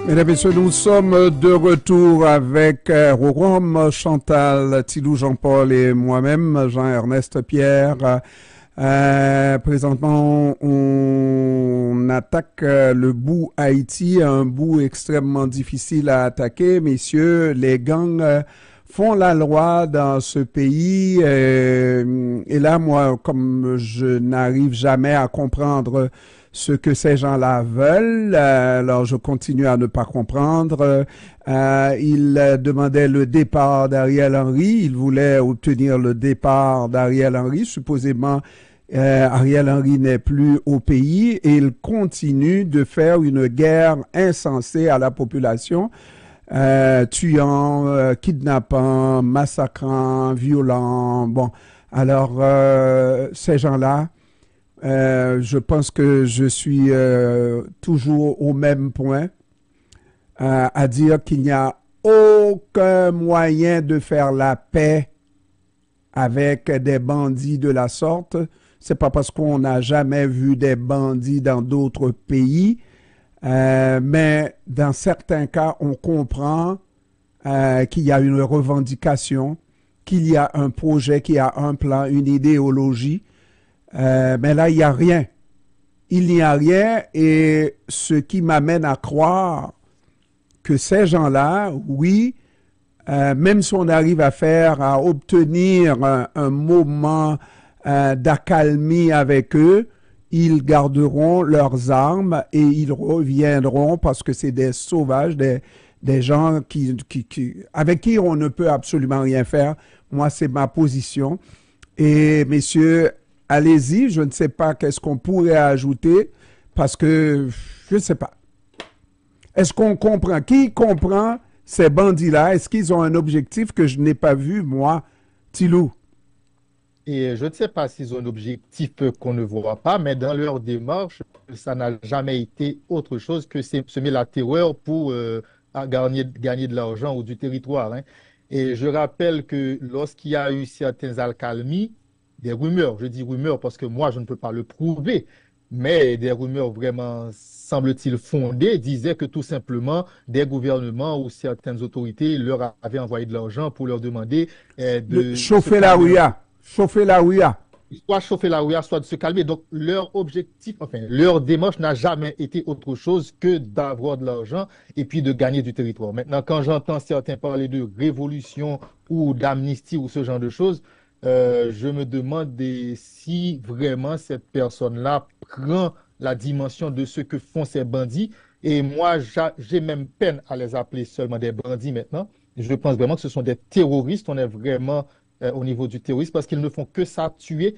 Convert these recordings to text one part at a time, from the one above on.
Mesdames et messieurs, nous sommes de retour avec Rome, Chantal, Tilou, Jean-Paul et moi-même, Jean-Ernest Pierre. Présentement, on attaque le bout Haïti, un bout extrêmement difficile à attaquer. Messieurs, les gangs font la loi dans ce pays. Et là, moi, comme je n'arrive jamais à comprendre ce que ces gens-là veulent, alors je continue à ne pas comprendre. Ils demandaient le départ d'Ariel Henry. Ils voulaient obtenir le départ d'Ariel Henry. Supposément, Ariel Henry n'est plus au pays et il continue de faire une guerre insensée à la population, tuant, kidnappant, massacrant, violant. Bon, alors ces gens-là, je pense que je suis toujours au même point à dire qu'il n'y a aucun moyen de faire la paix avec des bandits de la sorte. C'est pas parce qu'on n'a jamais vu des bandits dans d'autres pays, mais dans certains cas, on comprend qu'il y a une revendication, qu'il y a un projet, qu'il y a un plan, une idéologie. Mais là, il n'y a rien. Il n'y a rien et ce qui m'amène à croire que ces gens-là, oui, même si on arrive à obtenir un moment d'accalmie avec eux, ils garderont leurs armes et ils reviendront parce que c'est des sauvages, des gens avec qui on ne peut absolument rien faire. Moi, c'est ma position. Et messieurs, allez-y, je ne sais pas qu'est-ce qu'on pourrait ajouter parce que je ne sais pas. Est-ce qu'on comprend? Qui comprend ces bandits-là? Est-ce qu'ils ont un objectif que je n'ai pas vu, moi, Tilou? Et je ne sais pas s'ils ont un objectif qu'on ne voit pas, mais dans leur démarche, ça n'a jamais été autre chose que semer la terreur pour gagner de l'argent ou du territoire, hein. Et je rappelle que lorsqu'il y a eu certaines accalmies, des rumeurs, je dis rumeurs parce que moi, je ne peux pas le prouver, mais des rumeurs vraiment, semble-t-il, fondées, disaient que tout simplement, des gouvernements ou certaines autorités leur avaient envoyé de l'argent pour leur demander De de se chauffer la calmer un peu. rouilla. Chauffer la rouilla. Soit chauffer la rouille, soit de se calmer. Donc, leur objectif, enfin, leur démarche n'a jamais été autre chose que d'avoir de l'argent et puis de gagner du territoire. Maintenant, quand j'entends certains parler de révolution ou d'amnistie ou ce genre de choses, je me demande si vraiment cette personne-là prend la dimension de ce que font ces bandits. Et moi, j'ai même peine à les appeler seulement des bandits maintenant. Je pense vraiment que ce sont des terroristes. On est vraiment au niveau du terrorisme parce qu'ils ne font que ça, tuer.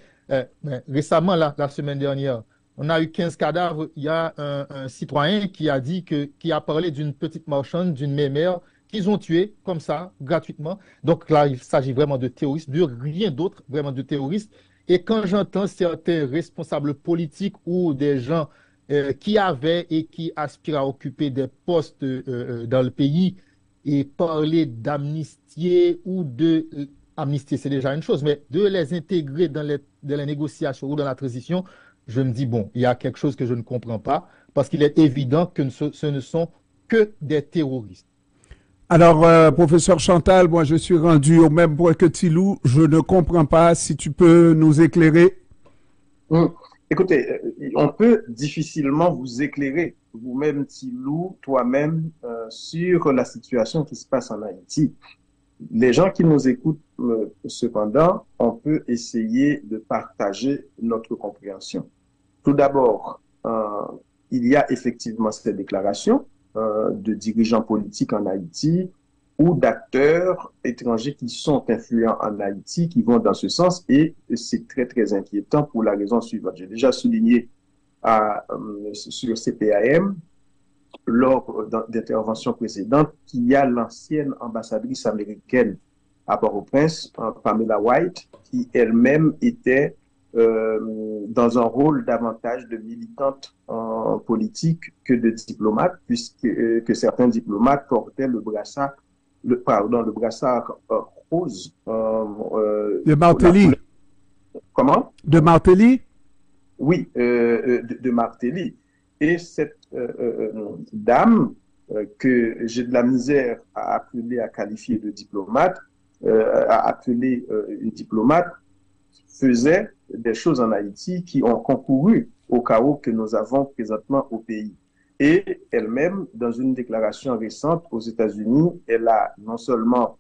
Récemment, la semaine dernière, on a eu 15 cadavres. Il y a un citoyen qui a dit qui a parlé d'une petite marchande, d'une mémère, qu'ils ont tué comme ça, gratuitement. Donc là, il s'agit vraiment de terroristes, de rien d'autre, vraiment de terroristes. Et quand j'entends certains responsables politiques ou des gens qui avaient et qui aspirent à occuper des postes dans le pays et parler d'amnistier ou de amnistier, c'est déjà une chose, mais de les intégrer dans les négociations ou dans la transition, je me dis, bon, il y a quelque chose que je ne comprends pas, parce qu'il est évident que ce ne sont que des terroristes. Alors, professeur Chantal, moi je suis rendu au même point que Tilou. Je ne comprends pas si tu peux nous éclairer. Hum. Écoutez, on peut difficilement vous éclairer, vous-même, Tilou, toi-même, sur la situation qui se passe en Haïti. Les gens qui nous écoutent, cependant, on peut essayer de partager notre compréhension. Tout d'abord, il y a effectivement cette déclaration de dirigeants politiques en Haïti ou d'acteurs étrangers qui sont influents en Haïti, qui vont dans ce sens, et c'est très, très inquiétant pour la raison suivante. J'ai déjà souligné sur CPAM, lors d'interventions précédentes, qu'il y a l'ancienne ambassadrice américaine à Port-au-Prince, Pamela White, qui elle-même était dans un rôle davantage de militante politique que de diplomate, puisque que certains diplomates portaient le brassard, le brassard rose. De Martelly. Comment? De Martelly? Oui, de Martelly. Et cette dame que j'ai de la misère à appeler, à qualifier de diplomate, à appeler une diplomate, faisait des choses en Haïti qui ont concouru au chaos que nous avons présentement au pays. Et elle-même, dans une déclaration récente aux États-Unis, elle a non seulement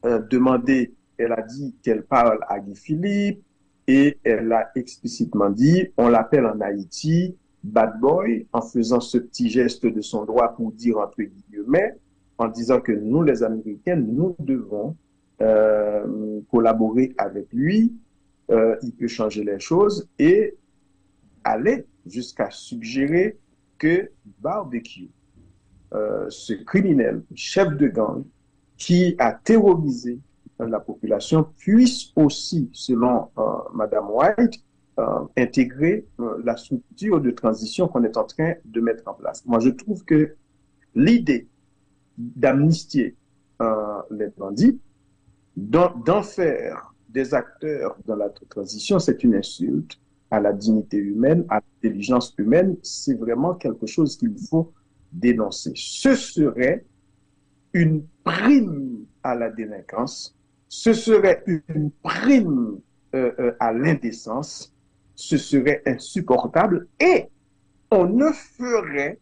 demandé, elle a dit qu'elle parle à Guy Philippe et elle a explicitement dit, on l'appelle en Haïti bad boy, en faisant ce petit geste de son doigt pour dire entre guillemets, en disant que nous, les Américains, nous devons collaborer avec lui, il peut changer les choses et aller jusqu'à suggérer que Barbecue, ce criminel, chef de gang, qui a terrorisé la population, puisse aussi, selon Madame White, intégrer la structure de transition qu'on est en train de mettre en place. Moi, je trouve que l'idée d'amnistier les bandits, d'en faire des acteurs dans la transition, c'est une insulte à la dignité humaine, à l'intelligence humaine. C'est vraiment quelque chose qu'il faut dénoncer. Ce serait une prime à la délinquance, ce serait une prime à l'indécence, ce serait insupportable et on ne ferait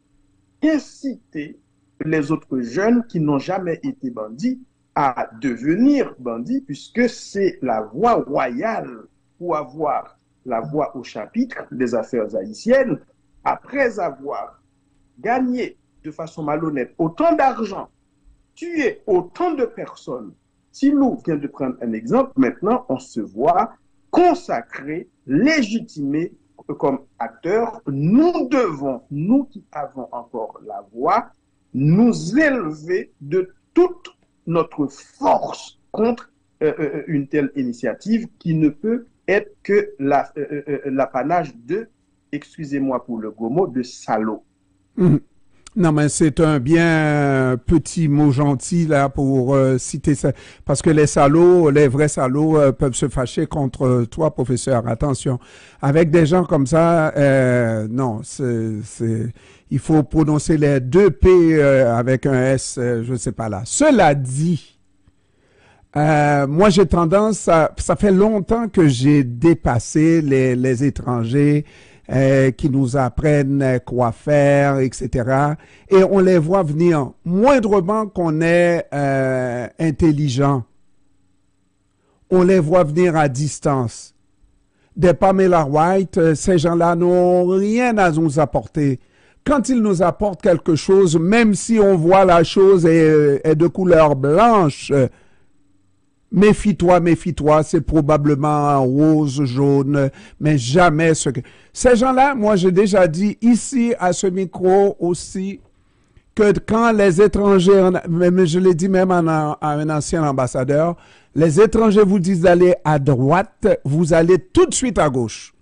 qu'inciter les autres jeunes qui n'ont jamais été bandits à devenir bandits, puisque c'est la voie royale pour avoir la voie au chapitre des affaires haïtiennes, après avoir gagné de façon malhonnête autant d'argent, tué autant de personnes. Tilou vient de prendre un exemple, maintenant on se voit consacré, légitimé comme acteur. Nous devons, nous qui avons encore la voix, nous élever de toute notre force contre une telle initiative qui ne peut être que l'apanage de, excusez-moi pour le gros mot, de salauds. Non, mais c'est un bien petit mot gentil là pour citer ça. Parce que les salauds, les vrais salauds peuvent se fâcher contre toi, professeur. Attention. Avec des gens comme ça, non, il faut prononcer les deux P avec un S, je ne sais pas là. Cela dit, moi j'ai tendance à... Ça fait longtemps que j'ai dépassé les étrangers qui nous apprennent quoi faire, etc. Et on les voit venir moindrement qu'on est intelligent. On les voit venir à distance. Des Pamela White, ces gens-là n'ont rien à nous apporter. Quand ils nous apportent quelque chose, même si on voit la chose est de couleur blanche, méfie-toi, méfie-toi, c'est probablement rose, jaune, mais jamais ce que... Ces gens-là, moi j'ai déjà dit ici à ce micro aussi, que quand les étrangers, mais je l'ai dit même à un ancien ambassadeur, les étrangers vous disent d'aller à droite, vous allez tout de suite à gauche.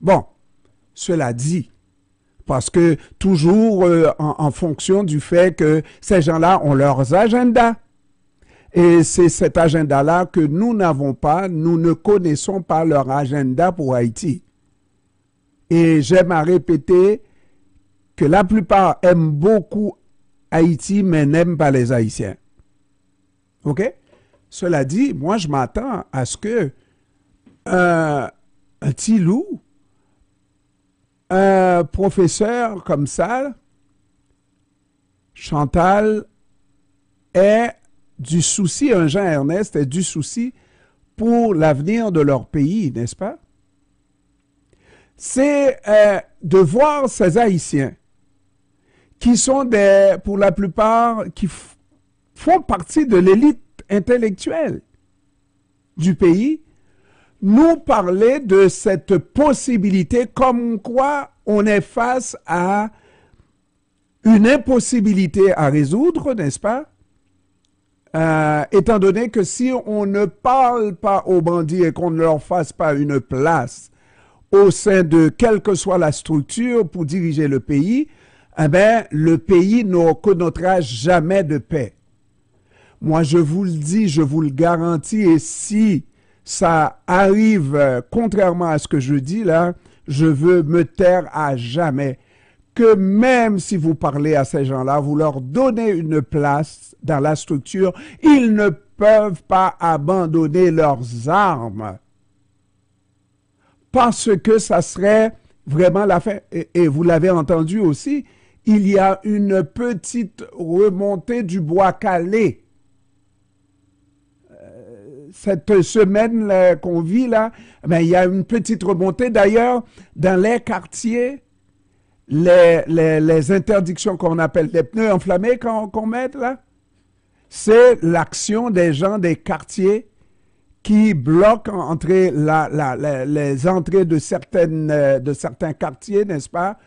Bon, cela dit, parce que toujours en fonction du fait que ces gens-là ont leurs agendas. Et c'est cet agenda-là que nous n'avons pas, nous ne connaissons pas leur agenda pour Haïti. Et j'aime à répéter que la plupart aiment beaucoup Haïti, mais n'aiment pas les Haïtiens. OK? Cela dit, moi, je m'attends à ce que un Tilou, un professeur comme ça, Chantal, ait du souci, un Jean Ernest ait du souci pour l'avenir de leur pays, n'est-ce pas? C'est de voir ces Haïtiens qui sont pour la plupart, qui font partie de l'élite intellectuelle du pays, nous parler de cette possibilité comme quoi on est face à une impossibilité à résoudre, n'est-ce pas? Étant donné que si on ne parle pas aux bandits et qu'on ne leur fasse pas une place au sein de quelle que soit la structure pour diriger le pays, eh bien, le pays ne connaîtra jamais de paix. Moi, je vous le dis, je vous le garantis, et si ça arrive contrairement à ce que je dis là, je veux me taire à jamais. que même si vous parlez à ces gens-là, vous leur donnez une place dans la structure, ils ne peuvent pas abandonner leurs armes parce que ça serait vraiment la fin. Et vous l'avez entendu aussi, il y a une petite remontée du bois calé. Cette semaine qu'on vit là, ben, il y a une petite remontée. D'ailleurs, dans les quartiers, les interdictions qu'on appelle les pneus enflammés qu'on met là, c'est l'action des gens des quartiers qui bloquent les entrées de certains quartiers, n'est-ce pas,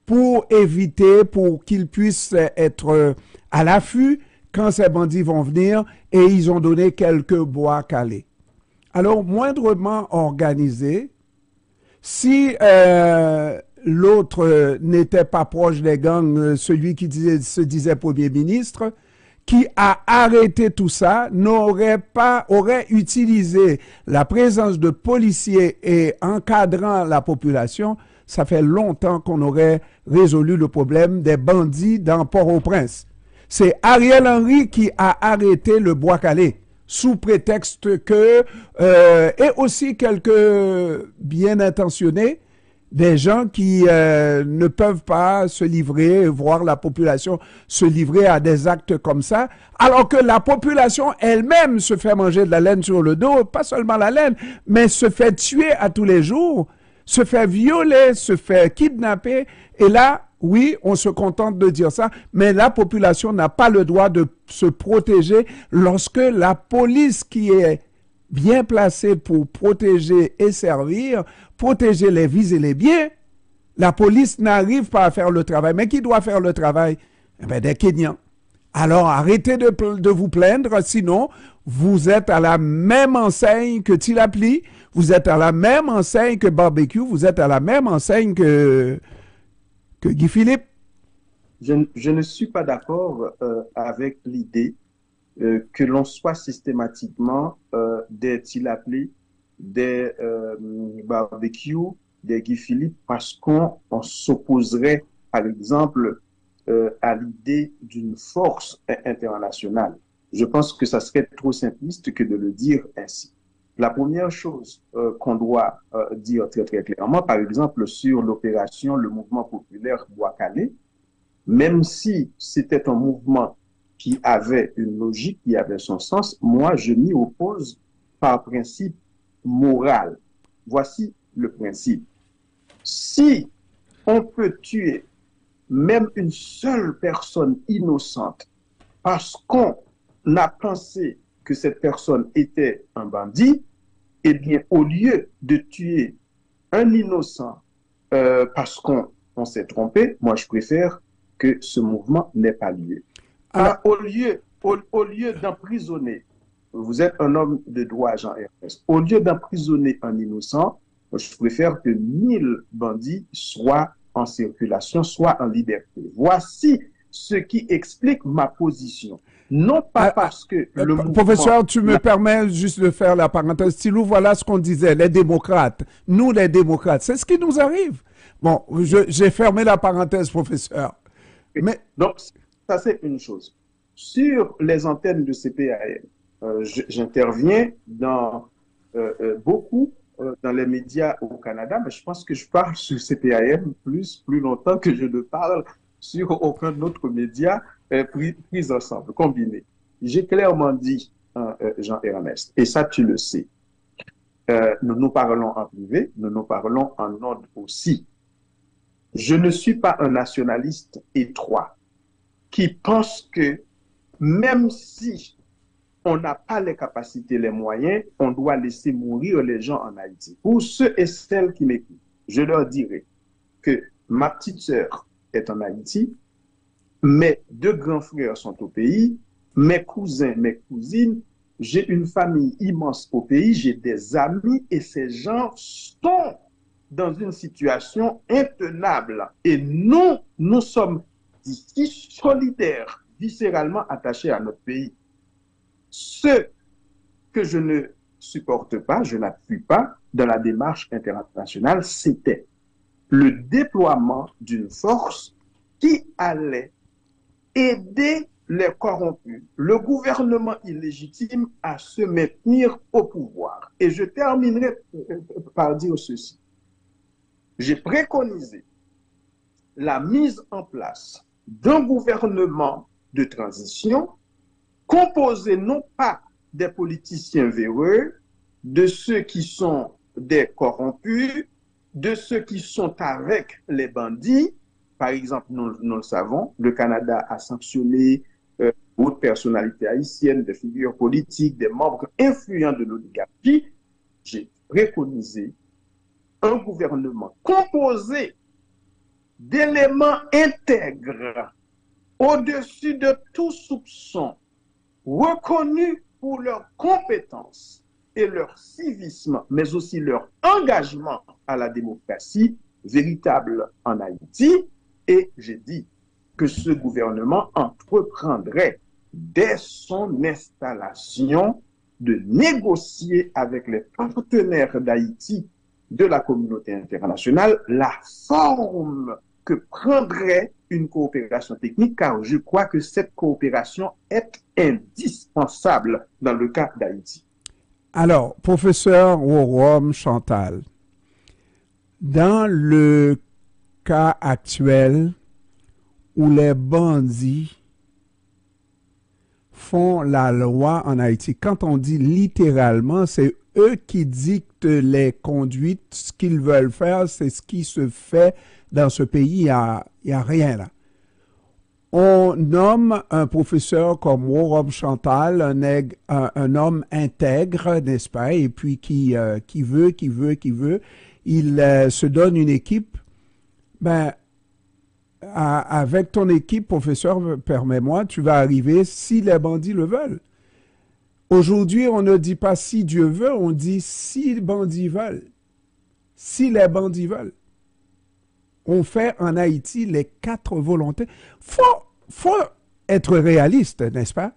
pour éviter, pour qu'ils puissent être à l'affût quand ces bandits vont venir, et ils ont donné quelques bois calés. Alors, moindrement organisé, si l'autre n'était pas proche des gangs, celui qui se disait Premier ministre, qui a arrêté tout ça, aurait utilisé la présence de policiers et encadrant la population, ça fait longtemps qu'on aurait résolu le problème des bandits dans Port-au-Prince. C'est Ariel Henry qui a arrêté le bois calé sous prétexte que, et aussi quelques bien intentionnés, des gens qui ne peuvent pas se livrer, voir la population se livrer à des actes comme ça, alors que la population elle-même se fait manger de la laine sur le dos, pas seulement la laine, mais se fait tuer à tous les jours, se fait violer, se fait kidnapper, et là, oui, on se contente de dire ça, mais la population n'a pas le droit de se protéger lorsque la police qui est bien placée pour protéger et servir, protéger les vies et les biens, la police n'arrive pas à faire le travail. Mais qui doit faire le travail? Eh bien, des Kenyans. Alors, arrêtez de vous plaindre, sinon, vous êtes à la même enseigne que Tilapli, vous êtes à la même enseigne que Barbecue, vous êtes à la même enseigne que Guy Philippe. Je ne suis pas d'accord avec l'idée que l'on soit systématiquement des Tilapli, des Barbecue, des Guy Philippe, parce qu'on s'opposerait, par exemple, à l'idée d'une force internationale. Je pense que ça serait trop simpliste que de le dire ainsi. La première chose qu'on doit dire très très clairement, par exemple, sur l'opération Le Mouvement Populaire Bois-Calé, même si c'était un mouvement qui avait une logique, qui avait son sens, moi je m'y oppose par principe moral. Voici le principe. Si on peut tuer même une seule personne innocente parce qu'on a pensé que cette personne était un bandit, eh bien, au lieu de tuer un innocent parce qu'on s'est trompé, moi je préfère que ce mouvement n'ait pas lieu. Alors, au lieu d'emprisonner, vous êtes un homme de droit, Jean-Ernest, au lieu d'emprisonner un innocent, je préfère que 1000 bandits soient en circulation, soient en liberté. Voici ce qui explique ma position. Non pas parce que le mouvement... Professeur, tu me permets juste de faire la parenthèse. Silou, voilà ce qu'on disait, les démocrates. Nous, les démocrates, c'est ce qui nous arrive. Bon, j'ai fermé la parenthèse, professeur. Mais... Donc, ça c'est une chose. Sur les antennes de CPAM, j'interviens dans beaucoup dans les médias au Canada, mais je pense que je parle sur CPAM plus longtemps que je ne parle sur aucun autre média pris ensemble, combiné. J'ai clairement dit, Jean-Ernest, et ça tu le sais, nous nous parlons en privé, nous nous parlons en ordre aussi. Je ne suis pas un nationaliste étroit qui pense que même si on n'a pas les capacités, les moyens, on doit laisser mourir les gens en Haïti. Pour ceux et celles qui m'écoutent, je leur dirai que ma petite sœur est en Haïti, mes 2 grands frères sont au pays, mes cousins, mes cousines, j'ai une famille immense au pays, j'ai des amis et ces gens sont dans une situation intenable. Et nous sommes ici solidaires, viscéralement attachés à notre pays. Ce que je ne supporte pas, je n'appuie pas dans la démarche internationale, c'était le déploiement d'une force qui allait aider les corrompus, le gouvernement illégitime à se maintenir au pouvoir. Et je terminerai par dire ceci. J'ai préconisé la mise en place d'un gouvernement de transition composé non pas des politiciens véreux, de ceux qui sont des corrompus, de ceux qui sont avec les bandits. Par exemple, nous le savons, le Canada a sanctionné d'autres personnalités haïtiennes, des figures politiques, des membres influents de l'oligarchie. J'ai préconisé un gouvernement composé d'éléments intègres, au-dessus de tout soupçon, reconnus pour leurs compétences et leur civisme, mais aussi leur engagement à la démocratie véritable en Haïti. Et j'ai dit que ce gouvernement entreprendrait dès son installation de négocier avec les partenaires d'Haïti de la communauté internationale la forme que prendrait une coopération technique, car je crois que cette coopération est indispensable dans le cas d'Haïti. Alors, professeur Worom Chantal, dans le cas actuel où les bandits font la loi en Haïti, quand on dit littéralement, c'est eux qui dictent les conduites, ce qu'ils veulent faire, c'est ce qui se fait dans ce pays, il n'y a rien là. On nomme un professeur comme Worom Chantal, un homme intègre, n'est-ce pas, et puis qui veut, il se donne une équipe. Ben, avec ton équipe, professeur, permets-moi, tu vas arriver si les bandits le veulent. Aujourd'hui, on ne dit pas si Dieu veut, on dit si les bandits veulent. Si les bandits veulent. On fait en Haïti les 4 volontés. Faut être réaliste, n'est-ce pas?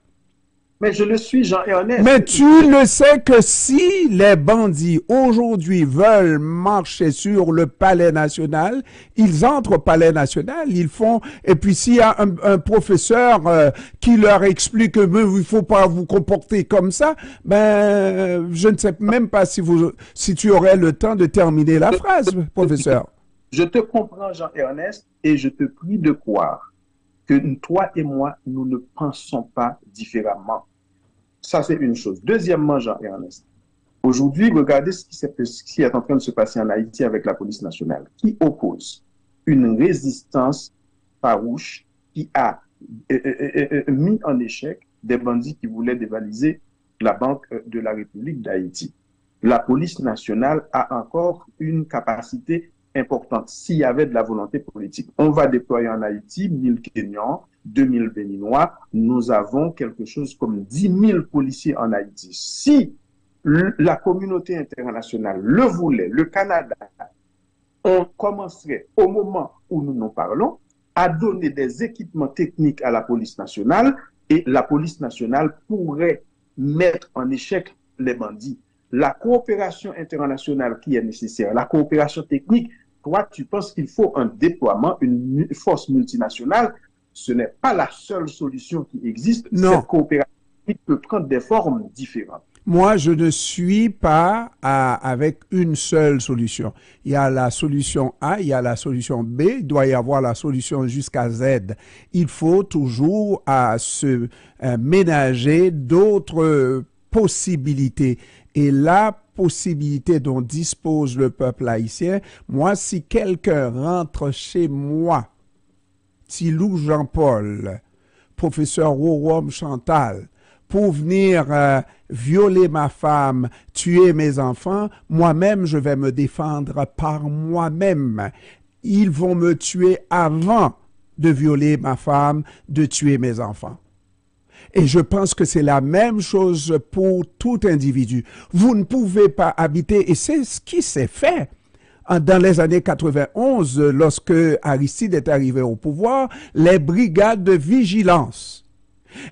Mais je le suis, Jean-Ernest. Mais tu le sais que si les bandits aujourd'hui veulent marcher sur le palais national, ils entrent au palais national, ils font, et puis s'il y a un professeur qui leur explique que il faut pas vous comporter comme ça, ben je ne sais même pas si tu aurais le temps de terminer la phrase, professeur. Je te comprends, Jean-Ernest, et je te prie de croire que toi et moi, nous ne pensons pas différemment. Ça, c'est une chose. Deuxièmement, Jean-Ernest, aujourd'hui, regardez ce qui est en train de se passer en Haïti avec la police nationale, qui oppose une résistance farouche qui a mis en échec des bandits qui voulaient dévaliser la Banque de la République d'Haïti. La police nationale a encore une capacité importante s'il y avait de la volonté politique. On va déployer en Haïti 1000 Kenyans, 2000 Béninois. Nous avons quelque chose comme 10 000 policiers en Haïti. Si la communauté internationale le voulait, le Canada, on commencerait au moment où nous nous parlons à donner des équipements techniques à la police nationale et la police nationale pourrait mettre en échec les bandits. La coopération internationale qui est nécessaire, la coopération technique, toi, tu penses qu'il faut un déploiement, une force multinationale. Ce n'est pas la seule solution qui existe. Non. Cette coopération peut prendre des formes différentes. Moi, je ne suis pas avec une seule solution. Il y a la solution A, il y a la solution B, il doit y avoir la solution jusqu'à Z. Il faut toujours se ménager d'autres possibilités. Et la possibilité dont dispose le peuple haïtien, moi, si quelqu'un rentre chez moi, Tilou Jean-Paul, professeur Worom Chantal, pour venir violer ma femme, tuer mes enfants, moi-même, je vais me défendre par moi-même. Ils vont me tuer avant de violer ma femme, de tuer mes enfants. Et je pense que c'est la même chose pour tout individu. Vous ne pouvez pas habiter, et c'est ce qui s'est fait dans les années 91, lorsque Aristide est arrivé au pouvoir, les brigades de vigilance.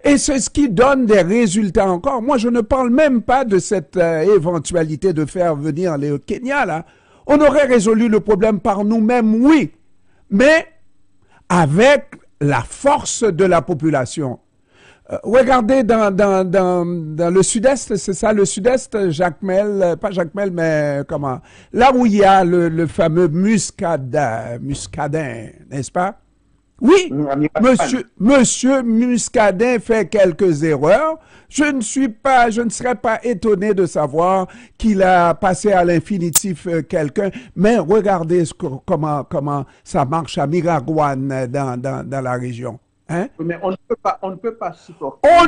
Et c'est ce qui donne des résultats encore. Moi, je ne parle même pas de cette éventualité de faire venir les Kenya, là. On aurait résolu le problème par nous-mêmes, oui, mais avec la force de la population. Regardez dans le sud-est, c'est ça, le sud-est, Jacmel, pas Jacmel, mais comment? Là où il y a le fameux muscadin, n'est-ce pas? Oui, monsieur Muscadin fait quelques erreurs. Je ne serais pas étonné de savoir qu'il a passé à l'infinitif quelqu'un, mais regardez comment ça marche à Miragouane dans la région. Hein? Mais on ne peut pas supporter. On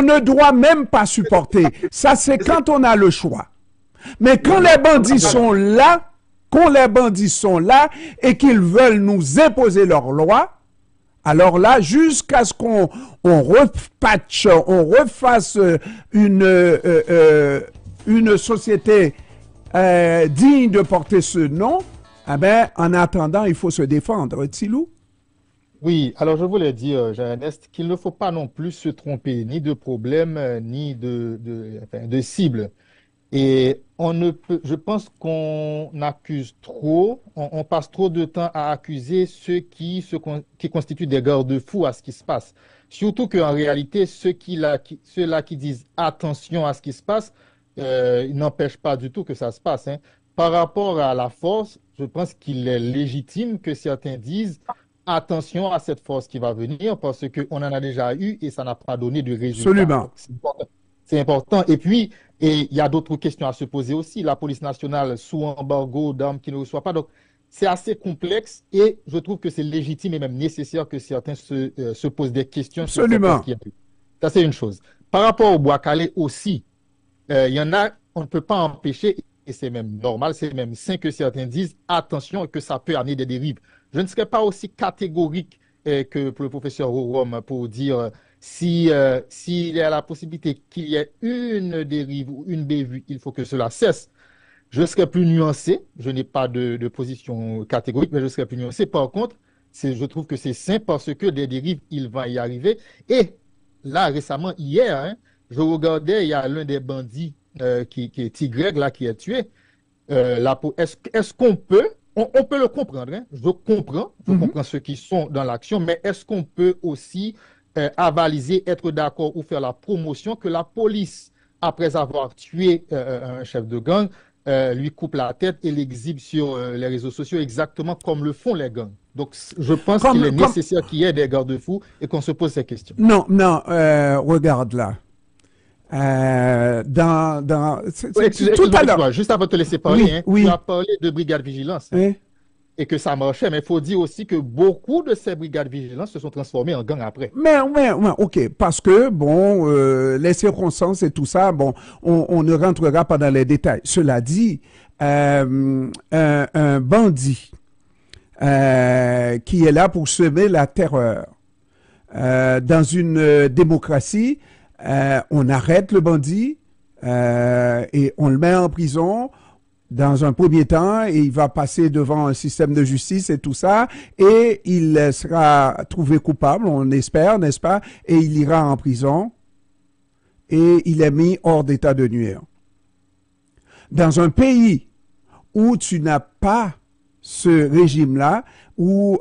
ne doit même pas supporter. Ça, c'est quand on a le choix. Mais quand les bandits sont là, et qu'ils veulent nous imposer leur loi, alors là, jusqu'à ce qu'on refasse une société digne de porter ce nom, eh ben, en attendant, il faut se défendre. Tilou? Oui, alors je voulais dire, Jean-Ernest, qu'il ne faut pas non plus se tromper ni de problème, ni de cible. Et je pense qu'on accuse trop, on passe trop de temps à accuser ceux qui constituent des garde-fous à ce qui se passe. Surtout qu'en réalité, ceux-là qui disent attention à ce qui se passe, ils n'empêchent pas du tout que ça se passe, hein. Par rapport à la force, je pense qu'il est légitime que certains disent attention à cette force qui va venir parce qu'on en a déjà eu et ça n'a pas donné de résultat. Absolument. C'est important. Et puis, il y a d'autres questions à se poser aussi. La police nationale sous embargo d'armes qui ne reçoit pas. Donc, c'est assez complexe et je trouve que c'est légitime et même nécessaire que certains se posent des questions. Absolument. Sur ce qui a eu. Ça, c'est une chose. Par rapport au Bois-Calais aussi, il y en a, on ne peut pas empêcher, et c'est même normal, c'est même sain que certains disent attention que ça peut amener des dérives. Je ne serais pas aussi catégorique que pour le professeur Rorom pour dire s'il y a la possibilité qu'il y ait une dérive ou une bévue, il faut que cela cesse. Je serais plus nuancé. Je n'ai pas de position catégorique, mais je serais plus nuancé. Par contre, je trouve que c'est sain parce que des dérives, il va y arriver. Et là, récemment, hier, hein, je regardais, il y a l'un des bandits qui est Tigreg, là, qui est tué. Est-ce qu'on peut... On peut le comprendre, hein? Je comprends ceux qui sont dans l'action, mais est-ce qu'on peut aussi avaliser, être d'accord ou faire la promotion que la police, après avoir tué un chef de gang, lui coupe la tête et l'exhibe sur les réseaux sociaux exactement comme le font les gangs? Donc, je pense qu'il est nécessaire qu'il y ait des garde-fous et qu'on se pose ces questions. Non, regarde là. Tout à l'heure. Juste avant de te laisser parler, oui. Tu as parlé de brigade vigilance oui. Et que ça marchait, mais il faut dire aussi que beaucoup de ces brigades vigilance se sont transformées en gangs après. Mais ok, parce que bon, les circonstances et tout ça, bon, on ne rentrera pas dans les détails. Cela dit, un bandit qui est là pour semer la terreur dans une démocratie. On arrête le bandit et on le met en prison dans un premier temps et il va passer devant un système de justice et tout ça et il sera trouvé coupable, on espère, n'est-ce pas, et il ira en prison et il est mis hors d'état de nuire. Dans un pays où tu n'as pas ce régime-là, où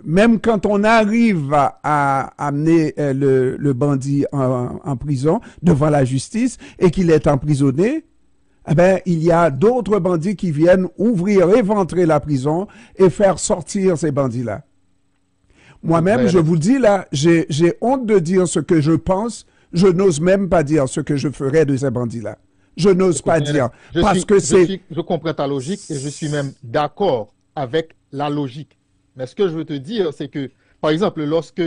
même quand on arrive à amener le bandit en prison devant la justice et qu'il est emprisonné, eh ben, il y a d'autres bandits qui viennent ouvrir, éventrer la prison et faire sortir ces bandits-là. Moi-même, je vous dis là, j'ai honte de dire ce que je pense, je n'ose même pas dire ce que je ferais de ces bandits-là. Je n'ose pas dire. Je comprends ta logique et je suis même d'accord avec la logique. Mais ce que je veux te dire, c'est que, par exemple, lorsque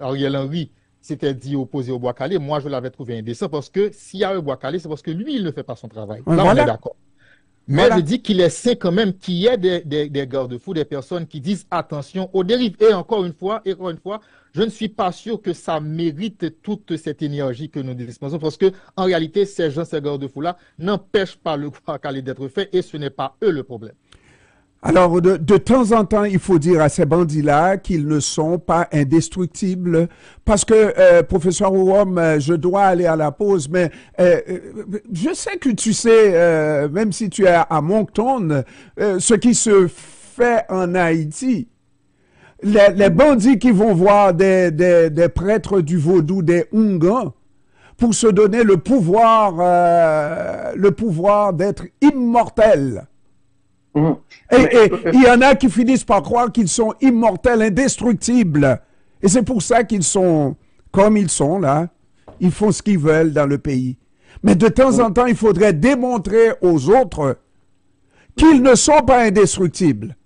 Ariel Henry s'était dit opposé au Bois-Calais, moi, je l'avais trouvé indécent parce que s'il y a un Bois-Calais, c'est parce que lui, il ne fait pas son travail. Là, voilà. On est d'accord. Mais je dis qu'il est sain quand même qu'il y ait des garde-fous, des personnes qui disent attention aux dérives. Et encore une fois, je ne suis pas sûr que ça mérite toute cette énergie que nous dispensons parce que, en réalité, ces garde-fous-là n'empêchent pas le Bois-Calais d'être fait et ce n'est pas eux le problème. Alors, de temps en temps, il faut dire à ces bandits-là qu'ils ne sont pas indestructibles. Parce que, professeur Ouom, je dois aller à la pause, mais je sais que tu sais, même si tu es à Moncton, ce qui se fait en Haïti. Les bandits qui vont voir des prêtres du vaudou, des Oungans, pour se donner le pouvoir d'être immortels. Et il y en a qui finissent par croire qu'ils sont immortels, indestructibles. Et c'est pour ça qu'ils sont comme ils sont là. Ils font ce qu'ils veulent dans le pays. Mais de temps en temps, il faudrait démontrer aux autres qu'ils ne sont pas indestructibles.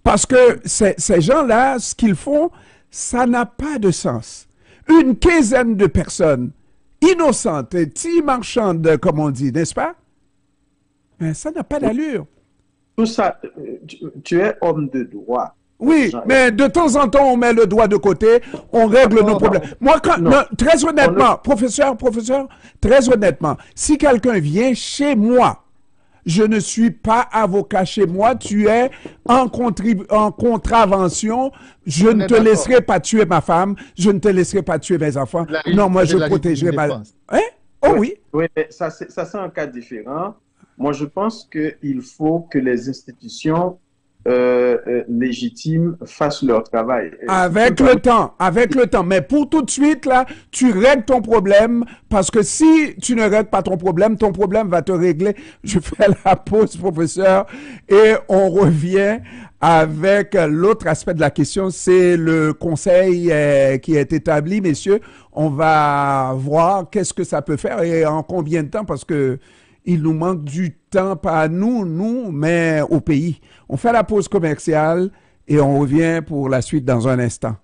Parce que ces gens-là, ce qu'ils font, ça n'a pas de sens. Une quinzaine de personnes innocentes, petits marchandes, comme on dit, n'est-ce pas? Mais ça n'a pas d'allure. Tout ça, tu es homme de droit. Oui, mais de temps en temps, on met le doigt de côté, on règle nos problèmes. Moi, très honnêtement, professeur, très honnêtement, si quelqu'un vient chez moi, je ne suis pas avocat chez moi, tu es en contravention, je ne te laisserai pas tuer ma femme, je ne te laisserai pas tuer mes enfants. Non, moi, je protégerai ma... Hein? Oh oui. Oui, ça c'est un cas différent. Moi, je pense qu'il faut que les institutions légitimes fassent leur travail. Avec le temps. Mais pour tout de suite, là, tu règles ton problème, parce que si tu ne règles pas ton problème va te régler. Je fais la pause, professeur, et on revient avec l'autre aspect de la question, c'est le conseil qui est établi, messieurs. On va voir qu'est-ce que ça peut faire et en combien de temps, parce que il nous manque du temps, pas à nous, mais au pays. On fait la pause commerciale et on revient pour la suite dans un instant.